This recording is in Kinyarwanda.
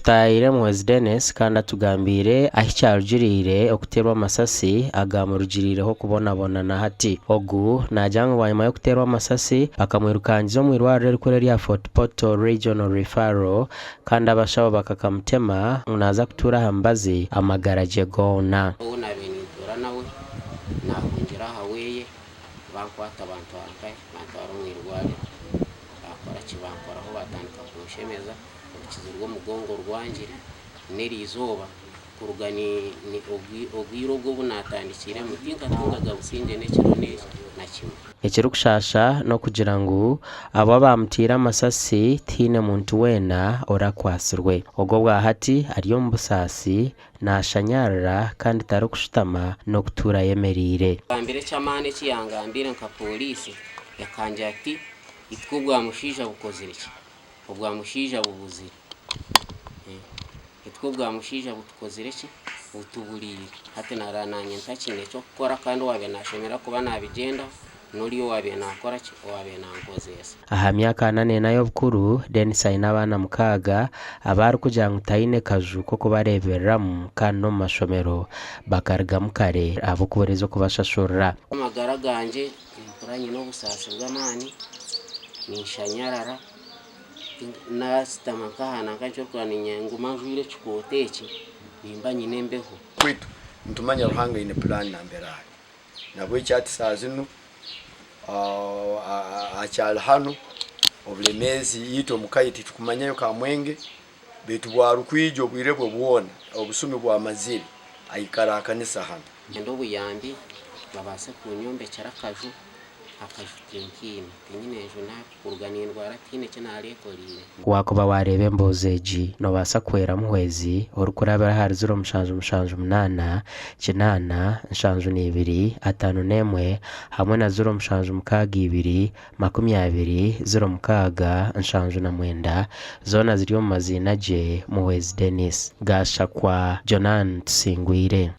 Tutaire mwezi Dennis kandi atugambire aho icyarugirire okuterwa amasasi agamurugirireho kubonabonana hati ogu najyanga wanyuma yo kuterwa amasasi bakamwirukangiza mu irwariro rikuru rya Fort Portal Regional Referral kandi abashabo bakakamutema unaza kutura hambazi amagaraje gona ubona benidora nawe nahungira haweye bankwata abantu bantwara mu irwariro bakora kibakoraho batandika kunshemeza ukizurwo mugongo rwanjye neri izoba kurugani ni ogwiro bwo bunatandikire mutinka tungaga businje nekirone na kimwe ekirukushasha no kugira ngo abo bamutira amasasi tine muntu wena orakwasirwe ubwo bwa hati ariyo mbusasi nashanyarara kandi tarukushitama no kutura yemerire ambire cyamane kiyangambire nka polisi yakanje ati itwo bwa mushija bukozire iki ubwa mushija bubuzire itwo bwa mushija butukozire iki utuburiye hati narananye ntakine cyo gukora kandi wabe nashemera kuba nabigenda nuriyo wabe nakora ki wabe nankozesa aha myaka 8 nayo bukuru Dennis ayina abana mukaga abari kugira ngo tayine kaju ko kubarebereramu kandi no mashomero bakarga mukare abo kuborezo kubashashurira amagara ganje imporanye no busasi bw'amani nishanyarara na sitamakahana kacho kwaninya ngumajwire chikoteki nimba nyinembeho kwitu mtumanya ruhanga ine plan namberaye nabwo icyati sazinu acyal hano obulemezi yito mukayiti tukumanyayo ka mwenge betu bwaru kwijo bwirebo buona obusumi bwa maziri ayikara kanisa hano ndo buyambi babase kunyombe carakaju akajutinkini nyine ejo na kurugana indwara tine cyanari kolire wakuba warebe mbozeji no basa kwera muhwezi orukurabara hari 0 kinana nshanju ni 2 5 nemwe hamwe na 0 20 0 nshanju na mwenda zona ziriyo mu mazina je muhwezi Dennis gasha kwa Jonan Singwire